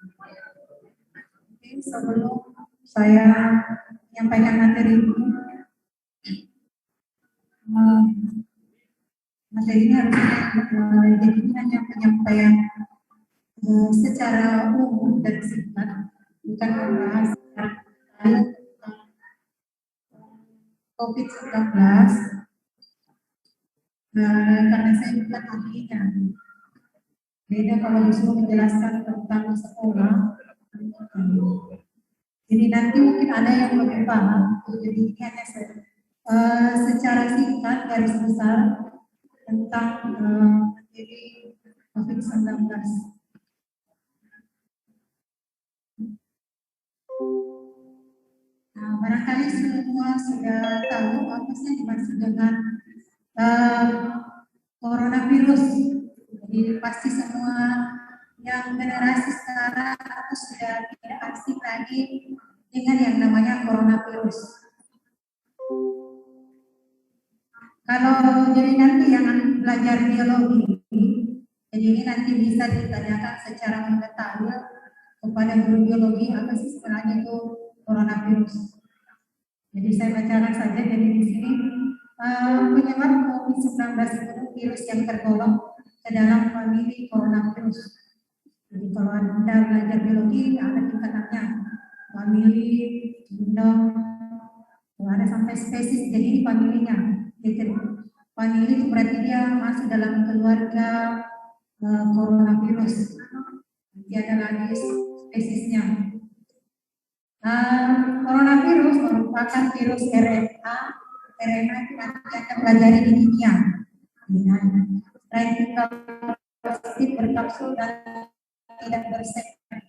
Oke, sebelum saya menyampaikan materi ini, materi ini harusnya jadi hanya penyampaian secara umum dan singkat, bukan membahas COVID-19, karena saya bukan ahlinya. Beda kalau disuruh menjelaskan tentang sekolah. Jadi nanti mungkin ada yang lebih paham. Jadi ini hanya secara singkat garis besar tentang materi COVID-19. Nah, barangkali semua sudah tahu apa sih yang dimaksud dengan coronavirus. Jadi pasti semua yang generasi sekarang itu sudah tidak asing lagi dengan yang namanya coronavirus. Kalau jadi nanti yang belajar biologi, jadi ini nanti bisa ditanyakan secara mendetail kepada guru biologi apa sih sebenarnya itu coronavirus. Jadi saya bacakan saja. Jadi di sini penyebab COVID-19 itu virus yang tergolong ke dalam famili coronavirus. Jadi kalau Anda belajar biologi ada tingkatannya, famili, genome, ada sampai spesies. Jadi ini familinya. Famili itu berarti dia masuk dalam keluarga coronavirus. Nanti ada lagi spesiesnya. Coronavirus merupakan virus RNA. RNA itu nanti akan pelajari di kimia. Selain tinggal positif berkapsul dan tidak bersegmen.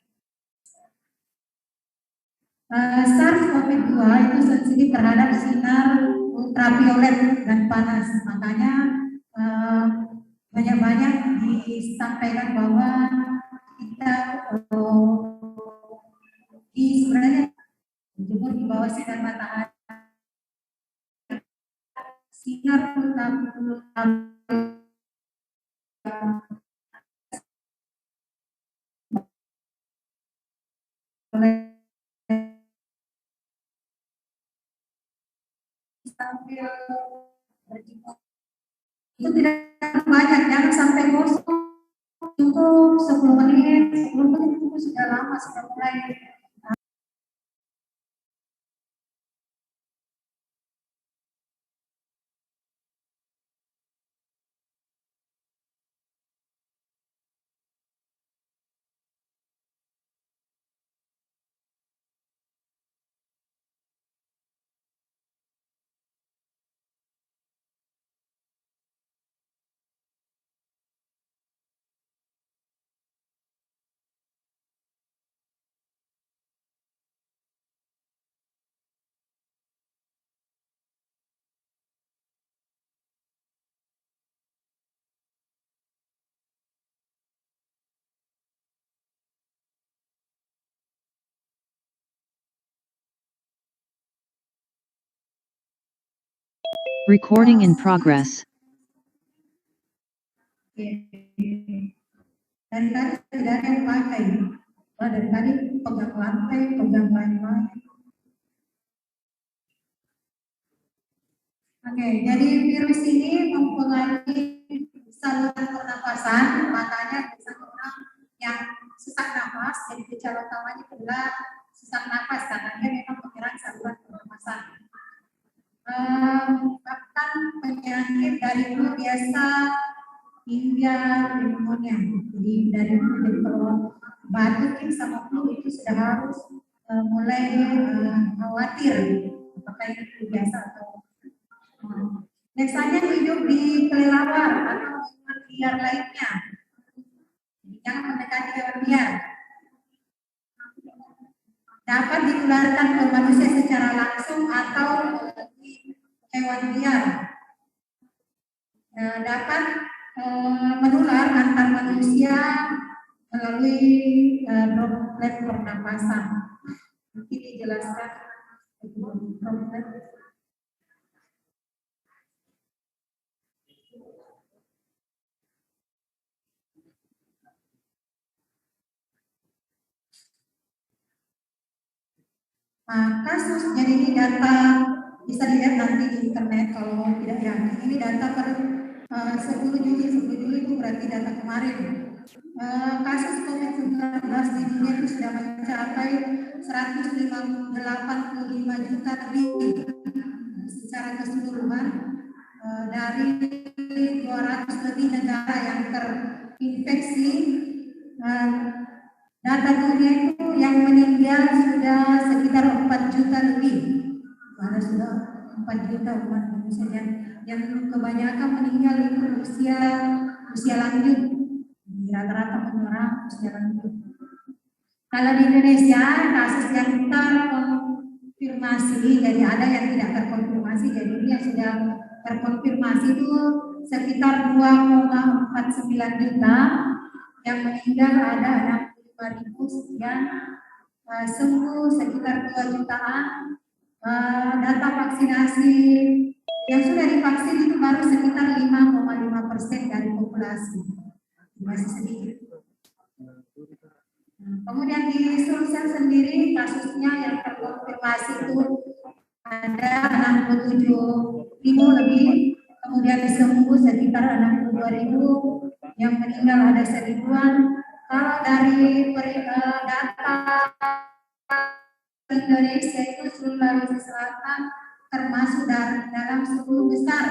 SARS-CoV-2 itu sensitif terhadap sinar ultraviolet dan panas. Makanya banyak-banyak disampaikan bahwa kita sebenarnya dijemur di bawah sinar matahari. Sinar ultraviolet itu tidak banyak, jangan sampai kosong, cukup 10 menit itu sudah lama, sudah mulai Recording in progress. Dari tadi tidak ada yang pakai. Dari tadi pegang lantai, pegang lain-lain. Oke, jadi virus ini mempengaruhi saluran pernapasan, makanya biasanya orang yang sesak nafas, jadi gejala utamanya adalah sesak nafas karena dia memang menyerang saluran pernapasan. Menyebabkan penyakit dari flu biasa hingga pneumonia. Jadi dari kalau batuk sama flu itu sudah harus mulai khawatir apakah ini flu biasa atau biasanya hidup di kelelawar atau hewan liar lainnya. Jangan mendekati hewan liar. Dapat ditularkan ke manusia secara langsung atau hewan liar. Dapat menular antar manusia melalui droplet pernapasan. Nanti dijelaskan droplet. Kasus, jadi ini data bisa dilihat nanti di internet kalau tidak yakin. Ini data per 10 Juli, 10 Juli itu berarti data kemarin. Kasus COVID-19 di dunia itu sudah mencapai 185 juta lebih secara keseluruhan, dari 200 lebih negara yang terinfeksi. Data dunia itu yang meninggal sudah sekitar 4 juta lebih. Mana sudah 4 juta umat manusia yang kebanyakan meninggal itu usia lanjut. Rata-rata menyerang usia lanjut. Kalau di Indonesia kasus yang terkonfirmasi, jadi ada yang tidak terkonfirmasi, jadi yang sudah terkonfirmasi itu sekitar 2,49 juta, yang meninggal ada 65.000 sekian, sembuh sekitar 2 jutaan. Data vaksinasi yang sudah divaksin itu baru sekitar 5,5% dari populasi, masih sedikit. Kemudian di Sulsel sendiri kasusnya yang terkonfirmasi itu ada 67.000 lebih, kemudian sembuh sekitar 62.000, yang meninggal ada 1.000-an. Kalau dari data Indonesia itu Sulawesi Selatan termasuk dalam 10 besar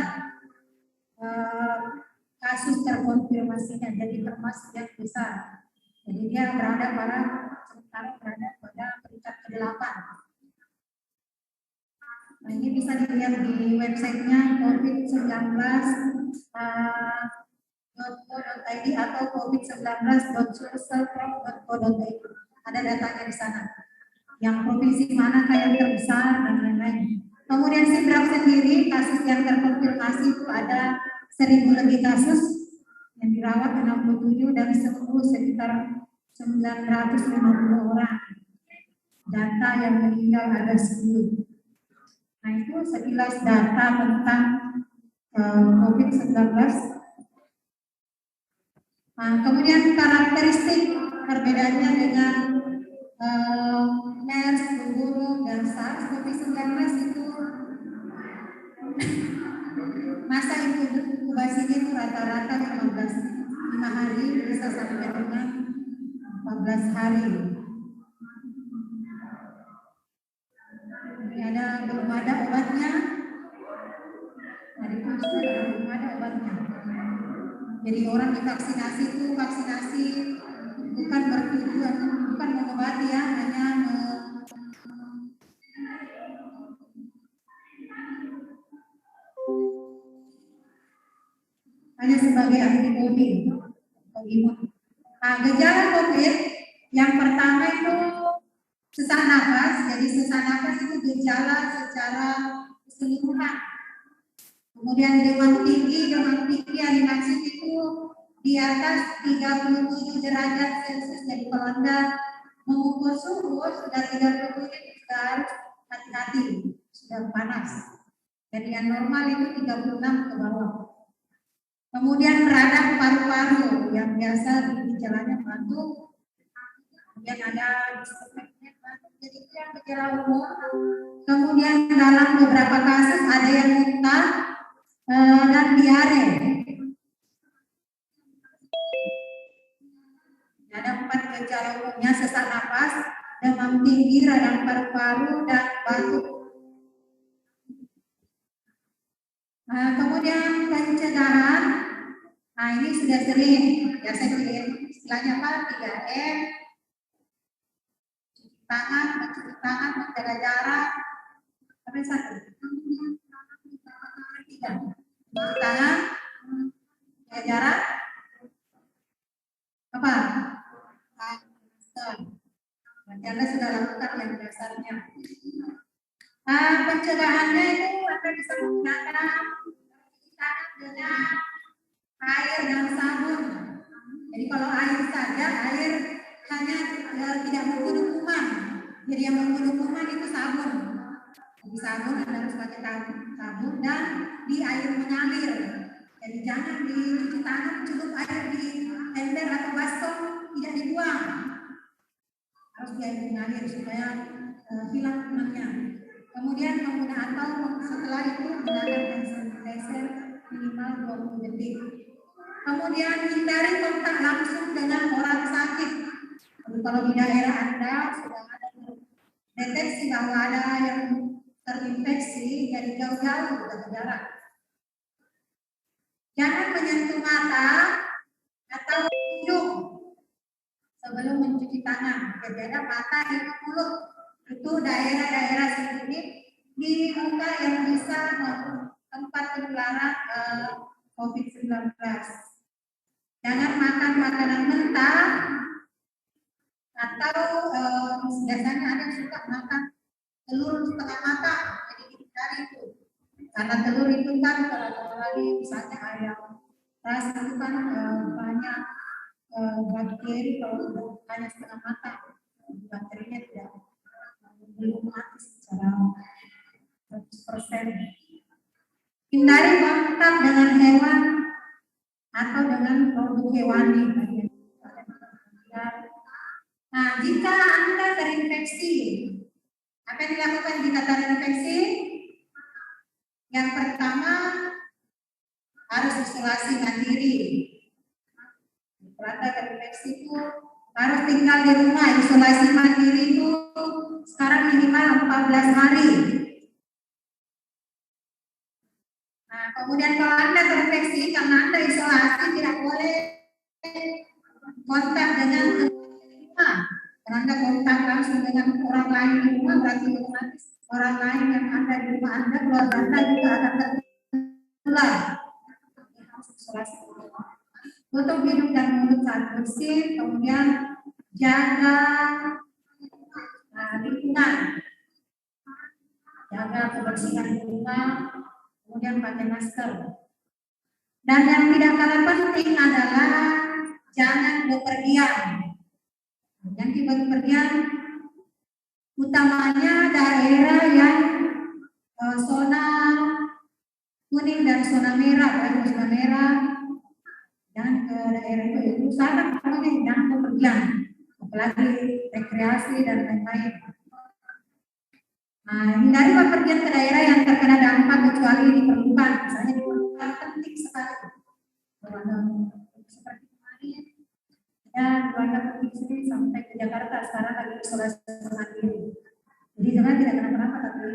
kasus terkonfirmasinya, jadi termasuk yang besar. Jadi dia sementara berada pada peringkat ke-8. Nah, ini bisa dilihat di websitenya covid19.co.id atau covid19.sulselprof.co.id. Ada datanya di sana. Yang provinsi mana yang terbesar dan lain-lain. Kemudian Sidrap sendiri kasus yang terkonfirmasi itu ada 1.000 lebih kasus, yang dirawat 67 dan sembuh sekitar 950 orang. Data yang meninggal ada 10. Nah, itu sekilas data tentang COVID-19. Kemudian karakteristik perbedaannya dengan MERS, flu dan SARS. COVID-19 itu masa inkubasinya itu rata-rata 5 hari, bisa sampai dengan 14 hari. Ini belum ada obatnya. Dari itu belum ada obatnya. Jadi orang divaksinasi itu vaksinasi bukan bertujuan, bukan mengobati ya, hanya sebagai antibodi. Gejala COVID yang pertama itu sesak napas. Jadi sesak napas itu gejala secara keseluruhan. Kemudian demam tinggi yang dimaksud itu di atas 37 derajat Celcius. Jadi kalau Anda mengukur suhu sudah 37 sudah harus hati-hati, sudah panas. Jadi yang normal itu 36 ke bawah. Kemudian radang paru-paru yang biasa gejalanya batuk. Kemudian ada jadi itu yang gejala umum. Kemudian dalam beberapa kasus ada yang muntah dan diare. Ada 4 gejala umumnya: sesak napas, demam tinggi, radang paru-paru, dan batuk. Kemudian pencegahan. Nah, ini sudah sering ya, saya pilih istilahnya apa? 3M. Cuci tangan, menjaga jarak. Tapi satu. Cuci tangan, menjaga jarak. Apa? Anda sudah lakukan yang dasarnya. Pencegahannya itu Anda bisa menggunakan tangan dengan air dan sabun. Jadi kalau air saja, air hanya tidak membunuh kuman. Jadi yang membunuh kuman itu sabun. Di sabun Anda harus pakai sabun dan di air mengalir. Jadi jangan dicuci tangan, cukup air di ember atau baskom, tidak dibuang. Harus di air mengalir supaya hilang lemaknya. Kemudian menggunakan atau setelah itu menggunakan hand sanitizer minimal 20 detik. Kemudian hindari kontak langsung dengan orang sakit. Jadi kalau di daerah Anda sudah ada deteksi bahwa ada yang terinfeksi, jadi jauh-jauh jaga jarak. Jangan menyentuh mata atau hidung sebelum mencuci tangan. Jadi mata, hidung, mulut itu daerah-daerah sensitif di muka yang bisa tempat penularan COVID-19. Jangan makan makanan mentah atau biasanya ada yang suka makan telur setengah matang, jadi hindari itu. Karena telur itu kan kalau lagi misalnya ayam ras itu kan banyak bakteri kalau hanya setengah matang, bakterinya tidak belum mati secara 100%. Hindari kontak dengan hewan atau dengan produk hewani. Nah, jika Anda terinfeksi, apa yang dilakukan jika terinfeksi? Yang pertama harus isolasi mandiri. Jika terinfeksi itu harus tinggal di rumah. Isolasi mandiri itu sekarang minimal 14 hari. Nah, kemudian kalau Anda terinfeksi karena Anda isolasi tidak boleh kontak dengan rumah. Kalau Anda kontak langsung dengan orang lain di rumah berarti otomatis orang lain yang ada di rumah Anda, keluarga Anda juga akan tertular. Harus isolasi. Tutup hidung dan mulut saat bersih, kemudian jaga lingkungan, jaga kebersihan lingkungan, kemudian pakai masker. Dan yang tidak kalah penting adalah jangan bepergian. Yang bepergian utamanya daerah yang zona kuning dan zona merah, zona merah. Jangan ke daerah itu sangat penting, jangan bepergian, apalagi rekreasi dan lain-lain. Nah, hindari bepergian ke daerah yang terkena dampak kecuali diperlukan. Misalnya diperlukan penting sekali. Seperti kemarin, ya keluarga penting sampai ke Jakarta sekarang lagi isolasi mandiri. Jadi jangan tidak kenapa-napa, tapi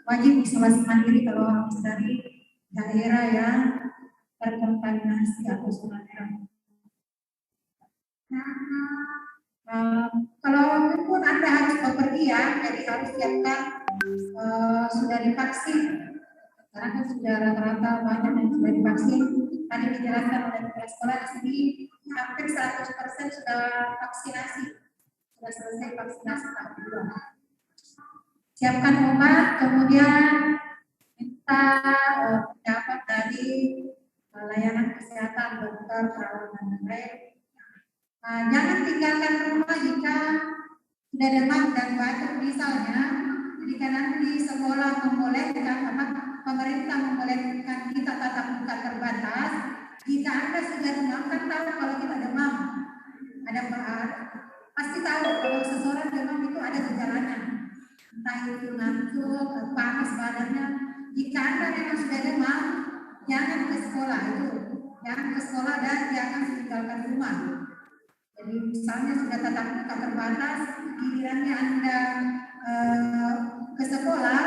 wajib isolasi mandiri kalau habis dari daerah yang terkontaminasi atau zona merah. Kalau pun Anda harus bepergian, jadi harus siapkan sudah divaksin. Karena kan sudah rata-rata banyak yang sudah divaksin. Tadi dijelaskan oleh kepala sekolah di sini hampir 100% sudah vaksinasi, sudah selesai vaksinasi tahap 2. Siapkan obat, kemudian minta pendapat dari layanan kesehatan, dokter, perawat dan lain-lain. Jangan tinggalkan rumah jika sudah demam dan batuk misalnya. Jika nanti di sekolah membolehkan, pemerintah membolehkan kita tatap muka terbatas. Jika Anda sudah demam, kan tahu kalau kita demam, ada pasti tahu kalau seseorang demam itu ada gejalanya, entah itu ngantuk, panas badannya. Jika Anda memang sudah demam, jangan ke sekolah itu, jangan ke sekolah dan jangan meninggalkan rumah. Jadi misalnya sudah tatap muka terbatas, gilirannya Anda ke sekolah,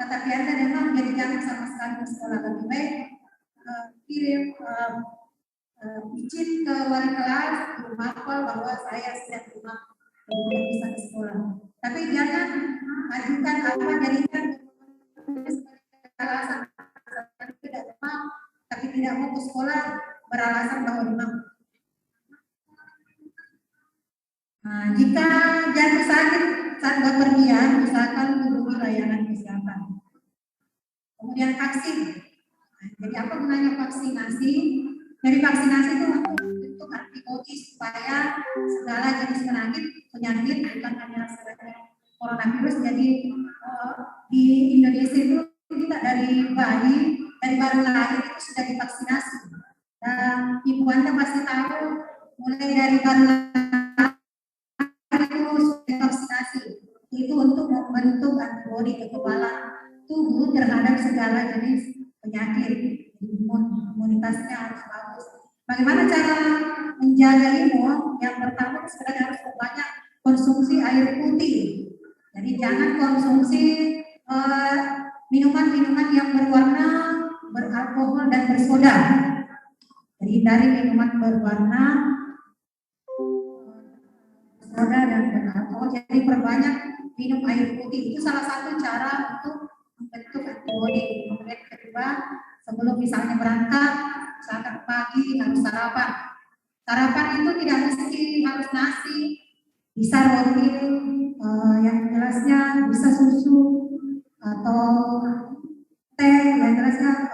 tetapi Anda memang jadi jangan sama sekali ke sekolah. Lebih baik kirim izin ke wali kelas, lapor bahwa saya sedang demam, tidak bisa ke sekolah. Tapi jangan ajukan jadikan alasan tidak demam, tapi tidak mau ke sekolah beralasan bahwa demam. Nah, jika jatuh sakit saat bepergian, misalkan hubungi layanan kesehatan. Kemudian vaksin. Nah, jadi apa gunanya vaksinasi? Dari vaksinasi itu untuk antibodi supaya segala jenis penyakit bukan hanya sekedar coronavirus. Jadi di Indonesia itu kita dari baru lahir itu sudah divaksinasi. Dan ibu Anda pasti tahu mulai dari baru vaksinasi itu untuk antibodi kekebalan tubuh terhadap segala jenis penyakit. Imunitasnya harus bagus. Bagaimana cara menjaga imun? Yang pertama sebenarnya harus banyak konsumsi air putih. Jadi jangan konsumsi minuman-minuman yang berwarna, beralkohol dan bersoda. Jadi dari minuman berwarna, soda dan beralkohol. Jadi perbanyak minum air putih. Itu salah satu cara untuk membentuk antibodi. Kemudian kedua, sebelum misalnya berangkat, misalkan pagi harus sarapan. Sarapan itu tidak mesti harus nasi, bisa roti, yang jelasnya bisa susu atau teh, yang jelasnya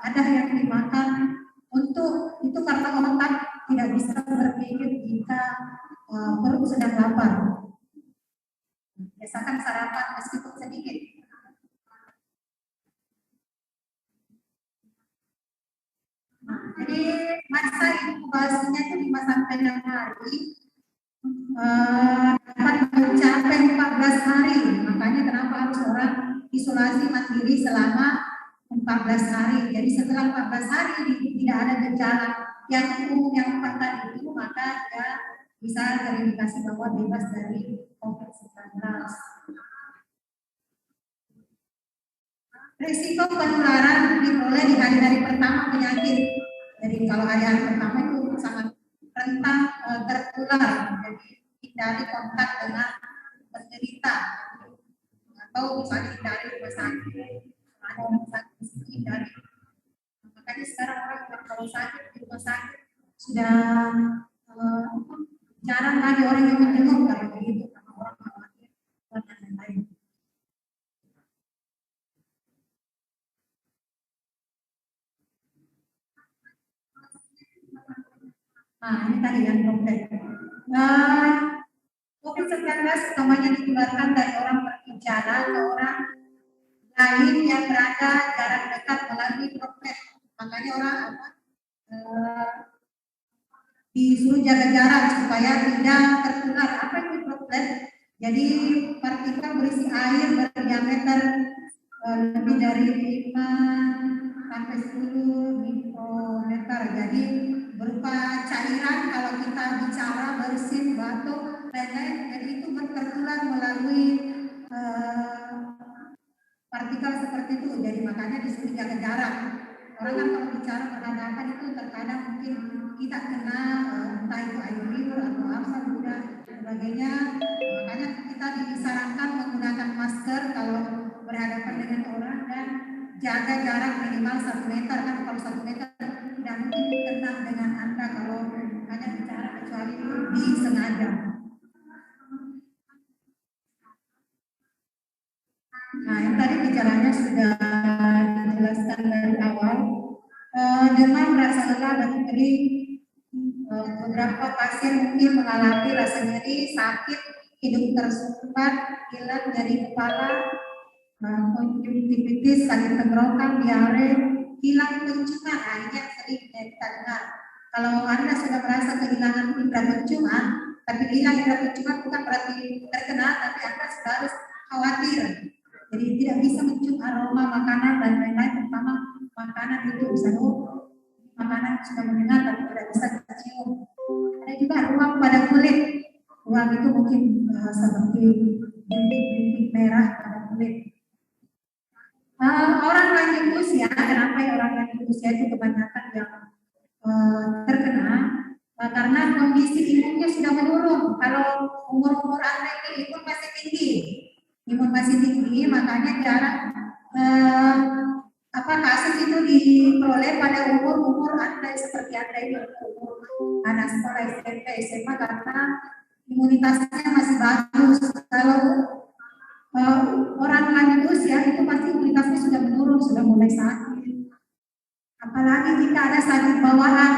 ada yang dimakan. Untuk itu karena otak tidak bisa berpikir jika perut sedang lapar. Biasakan sarapan meskipun sedikit. Jadi masa inkubasinya itu 5 sampai 6 hari, dapat mencapai 14 hari. Makanya kenapa harus orang isolasi mandiri selama 14 hari. Jadi setelah 14 hari tidak ada gejala yang umum yang 4 tadi itu, maka dia bisa terindikasi bahwa bebas dari COVID-19. Risiko penularan diperoleh di hari-hari pertama penyakit. Jadi kalau hari-hari pertama itu sangat rentan tertular. Jadi hindari kontak dengan penderita atau misalnya hindari rumah sakit. Ada rumah sakit hindari. Makanya sekarang orang kalau sakit di rumah sakit sudah jarang lagi orang yang menjenguk kalau begitu, karena orang khawatir dan lain-lain. Nah, ini tadi yang konkret. COVID-19 utamanya ditularkan dari orang bergejala ke orang lain yang berada jarak dekat melalui droplet. Makanya orang disuruh jaga jarak supaya tidak tertular. Apa itu droplet? Jadi partikel berisi air berdiameter lebih dari 5 sampai 10 mikrometer. Jadi berupa cairan kalau kita bicara, bersin, batuk, lain-lain. Jadi itu tertular melalui partikel seperti itu. Jadi makanya disuruh jaga jarak. Orang kan kalau bicara berhadapan itu terkadang mungkin kita kena entah itu air liur atau apa juga sebagainya. Makanya kita disarankan menggunakan masker kalau berhadapan dengan orang dan jaga jarak minimal 1 meter. Kan kalau 1 meter tidak mungkin kena dengan Anda kalau hanya bicara, kecuali disengaja. Nah, yang tadi bicaranya sudah dijelaskan dari awal. Demam, rasa lelah, batuk kering, beberapa pasien mungkin mengalami rasa nyeri, sakit, hidung tersumbat, pilek, nyeri kepala, konjungtivitis, sakit tenggorokan, diare, hilang penciuman. Nah, ini yang sering kita dengar. Kalau Anda sudah merasa kehilangan indera penciuman, tapi hilang indera penciuman bukan berarti terkena, tapi Anda sudah harus khawatir. Jadi tidak bisa mencium aroma makanan dan lain-lain, terutama makanan itu bisa makanan sudah mendengar tapi tidak bisa dicium. Ada juga ruam pada kulit. Ruam itu mungkin seperti bintik-bintik merah pada kulit. Orang lanjut usia, kenapa ya orang lanjut usia itu kebanyakan yang terkena? Karena kondisi imunnya sudah menurun. Kalau umur-umur Anda ini imun masih tinggi. Imun masih tinggi, makanya jarang kasus itu diperoleh pada umur Anda seperti Anda ini, umur anak sekolah SMP, SMA, karena imunitasnya masih bagus. Kalau orang lanjut usia itu pasti imunitasnya sudah menurun, sudah mulai sakit. Apalagi jika ada sakit bawaan.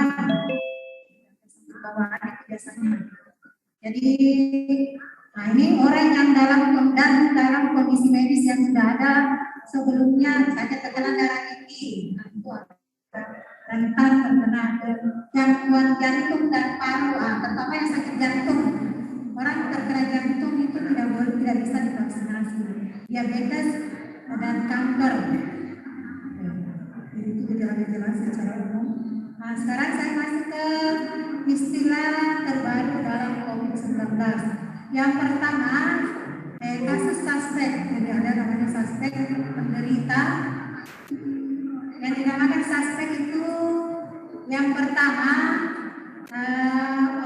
Sakit bawaan itu biasanya. Jadi nah ini orang yang dalam kondisi medis yang sudah ada sebelumnya, misalnya tekanan darah tinggi, nah itu rentan terkena gangguan jantung dan paru, terutama yang sakit jantung. Orang terkena jantung itu tidak bisa divaksinasi. Dia diabetes, dan kanker. Jadi itu gejala-gejala secara umum. Nah, sekarang saya masuk ke istilah terbaru dalam COVID-19. Yang pertama, kasus suspek. Jadi ada namanya suspek penderita. Yang dinamakan suspek itu yang pertama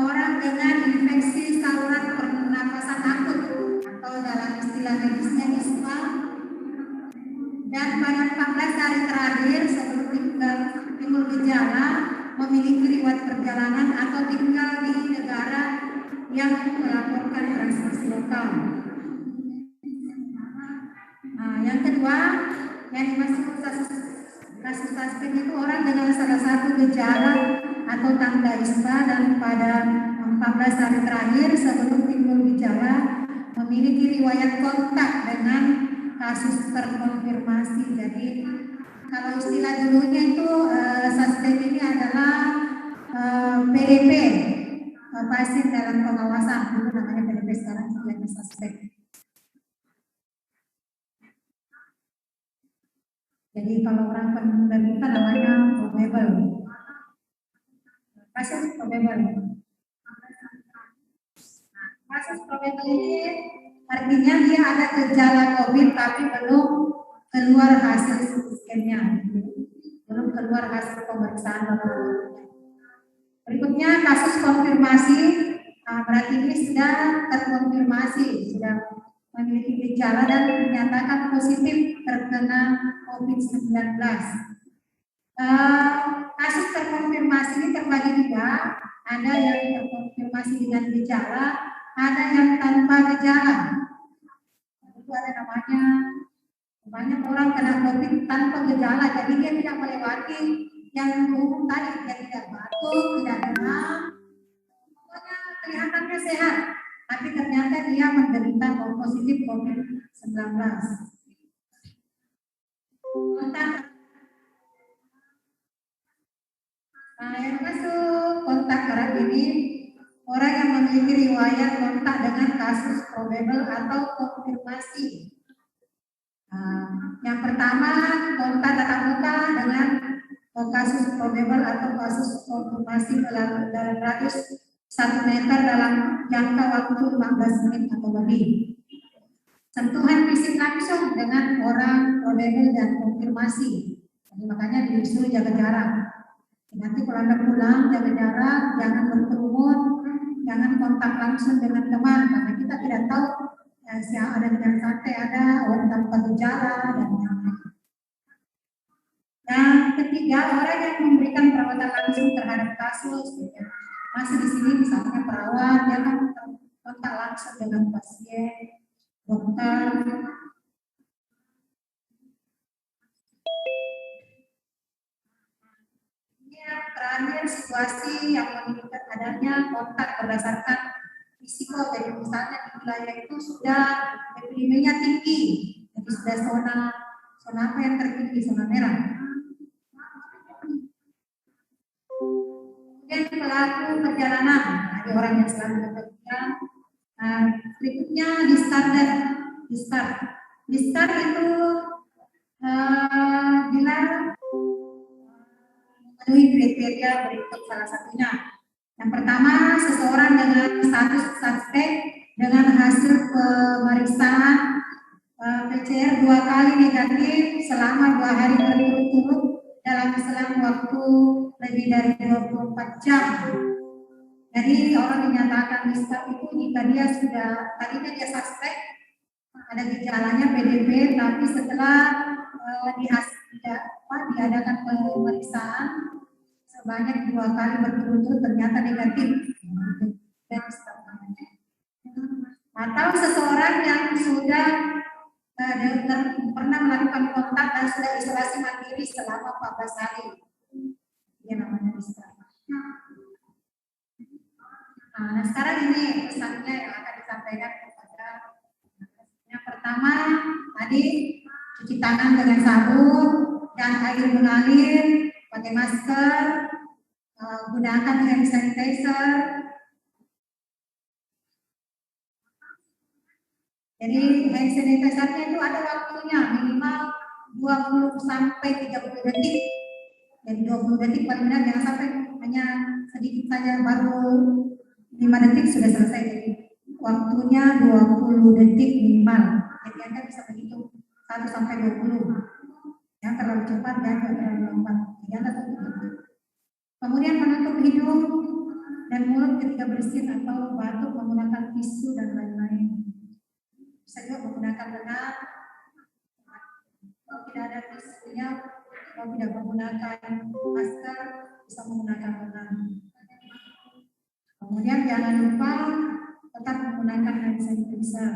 orang dengan infeksi saluran pernapasan akut atau dalam istilah medisnya ISPA, dan pada 14 hari terakhir sebelum timbul gejala memiliki riwayat perjalanan atau tinggal di negara yang melaporkan transmisi lokal. Nah, yang kedua yang dimaksud kasus suspek itu orang dengan salah satu gejala atau tanda ISPA dan pada 14 hari terakhir sebelum timbul gejala memiliki riwayat kontak dengan kasus terkonfirmasi. Jadi kalau istilah dulunya itu suspek ini adalah PDP, pasien dalam pengawasan, dulu namanya PDP, sekarang istilahnya suspek. Jadi kalau orang penderita namanya probable. Kasus probable. Kasus probable ini artinya dia ada gejala COVID tapi belum keluar hasil scan-nya, belum keluar hasil pemeriksaan laboratorium. Berikutnya kasus konfirmasi, berarti ini sudah terkonfirmasi, sudah memiliki gejala dan dinyatakan positif terkena COVID-19. Kasus terkonfirmasi ini terbagi tiga, ada yang terkonfirmasi dengan gejala, ada yang tanpa gejala. Itu ada namanya, banyak orang kena COVID tanpa gejala, jadi dia tidak melewati yang umum tadi, dia tidak batuk, tidak demam, pokoknya kelihatannya sehat, tapi ternyata dia menderita positif COVID-19. Nah, yang masuk kontak erat ini orang yang memiliki riwayat kontak dengan kasus probable atau konfirmasi. Yang pertama, kontak tatap muka dengan kasus probable atau kasus konfirmasi dalam radius 1 meter dalam jangka waktu 15 menit atau lebih. Sentuhan fisik langsung dengan orang probable dan konfirmasi. Jadi makanya disuruh jaga jarak. Nanti kalau Anda pulang, jaga jarak, jangan berkerumun, jangan kontak langsung dengan teman, karena kita tidak tahu siapa ada dengan santai, ada orang tanpa gejala dan lain-lain. Yang ketiga, orang yang memberikan perawatan langsung terhadap kasus, masih di sini misalnya perawat, dia kan kontak langsung dengan pasien, dokter. Yang terakhir, situasi yang menunjukkan adanya kontak berdasarkan risiko. Jadi misalnya di wilayah itu sudah epideminya tinggi, jadi sudah zona apa yang tertinggi, zona merah. Kemudian pelaku perjalanan, ada orang yang selalu bepergian. Berikutnya discharge itu bila memenuhi kriteria berikut salah satunya. Yang pertama, seseorang dengan status suspek dengan hasil pemeriksaan PCR 2 kali negatif selama 2 hari berturut-turut dalam selang waktu lebih dari 24 jam. Jadi orang dinyatakan discharge itu jika dia sudah, tadinya dia suspek, ada gejalanya PDP, tapi setelah diadakan pemeriksaan sebanyak 2 kali berturut-turut ternyata negatif. Atau seseorang yang sudah pernah melakukan kontak dan sudah isolasi mandiri selama 14 hari. Ini namanya discharge. Nah, sekarang ini pesannya yang akan disampaikan kepada yang pertama tadi, cuci tangan dengan sabun dan air mengalir, pakai masker, gunakan hand sanitizer, Jadi hand sanitizer-nya itu ada waktunya minimal 20 sampai 30 detik. Jadi 20 detik paling benar, jangan sampai hanya sedikit saja baru 5 detik sudah selesai. Jadi waktunya 20 detik minimal. Jadi Anda bisa begitu 1 sampai 20. Yang terlalu cepat dan terlalu lambat. Jangan terlalu. Kemudian menutup hidung dan mulut ketika bersin atau batuk menggunakan tisu dan lain-lain. Bisa juga menggunakan lengan. Kalau tidak ada tisunya, kalau tidak menggunakan masker, bisa menggunakan lengan. Kemudian jangan lupa tetap menggunakan hand sanitizer.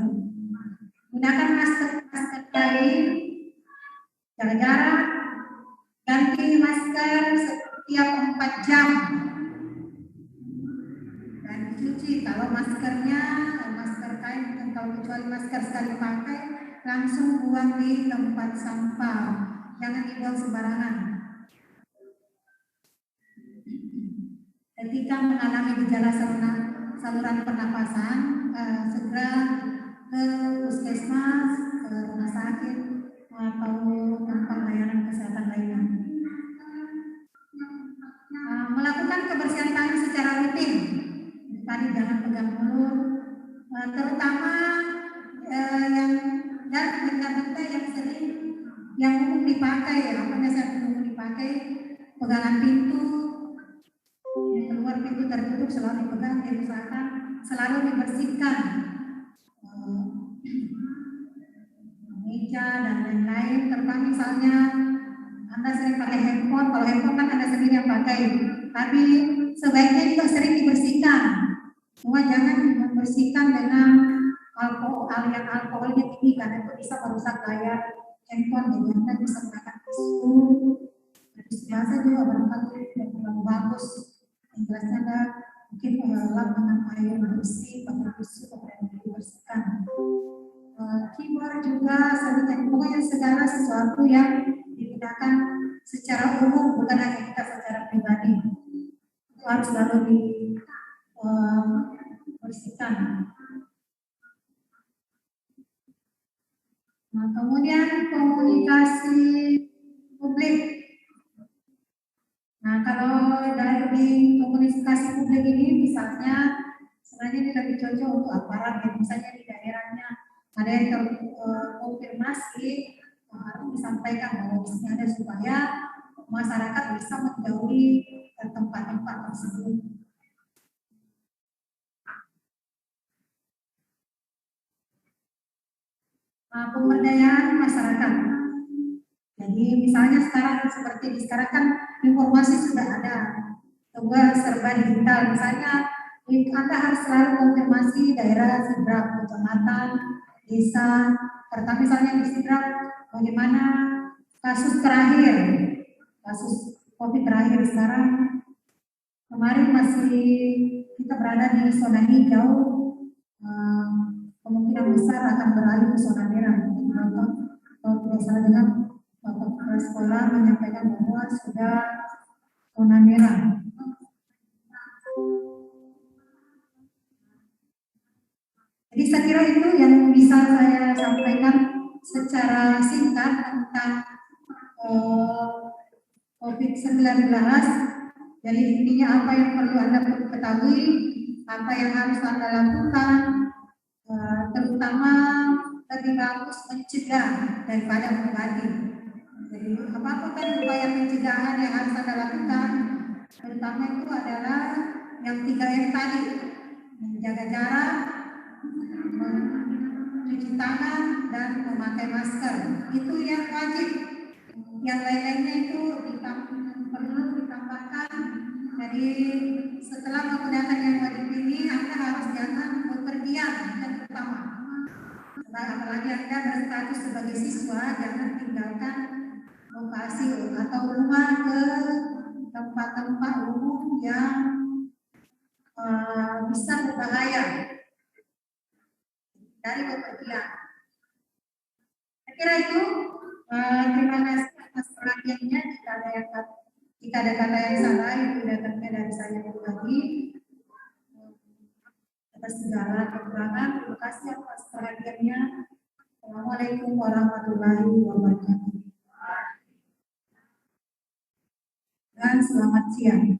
Gunakan masker kain, jaga jarak, ganti masker setiap 4 jam. Dan cuci kalau maskernya masker kain, kalau kecuali masker sekali pakai, langsung buang di tempat sampah. Jangan dibuang sembarangan. Ketika mengalami gejala saluran pernapasan, segera ke puskesmas, ke rumah sakit, atau tempat layanan kesehatan lainnya. Melakukan kebersihan tangan secara rutin. Tadi jangan pegang mulut, terutama yang dan benda-benda yang sering yang umum dipakai, apa biasanya umum dipakai, pegangan pintu, keluar pintu tertutup selalu dipegang, diusahakan selalu dibersihkan. Meja dan lain-lain, terutama misalnya Anda sering pakai handphone, kalau handphone kan Anda sendiri yang pakai, tapi sebaiknya juga sering dibersihkan. Cuma jangan membersihkan dengan alkoholnya tinggi, karena itu bisa merusak layar handphone. Jadi Anda bisa menggunakan tisu basah juga barangkali yang terlalu bagus. Yang jelasnya Anda mungkin mengelap dengan air bersih, pakai tisu kemudian dibersihkan. Keyboard juga pokoknya segala sesuatu yang digunakan secara umum, bukan hanya kita secara pribadi, itu harus selalu dibersihkan. Nah, kemudian komunikasi publik. Nah, kalau dari komunikasi publik ini misalnya sebenarnya ini lebih cocok untuk aparat, ya, misalnya di daerahnya ada yang terkonfirmasi, harus disampaikan bahwa di sini ada supaya masyarakat bisa menjauhi tempat-tempat tersebut. Pemberdayaan masyarakat. Jadi misalnya sekarang kan informasi sudah ada, serba digital. Misalnya Anda harus selalu konfirmasi daerah Sidrap, kecamatan, desa, serta misalnya di Sidrap bagaimana kasus terakhir, kasus COVID terakhir sekarang. Kemarin masih kita berada di zona hijau, kemungkinan besar akan beralih ke zona merah. Kalau tidak salah dengan Bapak Kepala Sekolah menyampaikan bahwa sudah zona merah. Jadi saya kira itu yang bisa saya sampaikan secara singkat tentang COVID-19. Jadi intinya apa yang perlu Anda ketahui, apa yang harus Anda lakukan, terutama lebih bagus mencegah daripada mengobati. Jadi apa kan upaya pencegahan yang harus Anda lakukan, terutama itu adalah yang 3M tadi, menjaga jarak, mencuci tangan, dan memakai masker. Itu yang wajib. Yang lain-lainnya itu perlu ditambahkan. Jadi setelah menggunakan yang wajib ini, Anda harus jangan bepergian, yang pertama. Apalagi Anda berstatus sebagai siswa, jangan tinggalkan lokasi atau rumah ke tempat-tempat umum yang bisa berbahaya dari bepergian. Saya kira itu. Terima kasih atas perhatiannya. Jika ada kata yang salah, itu datangnya dari saya pribadi. Atas segala kekurangan, terima kasih atas perhatiannya. Wassalamualaikum warahmatullahi wabarakatuh. Dan selamat siang.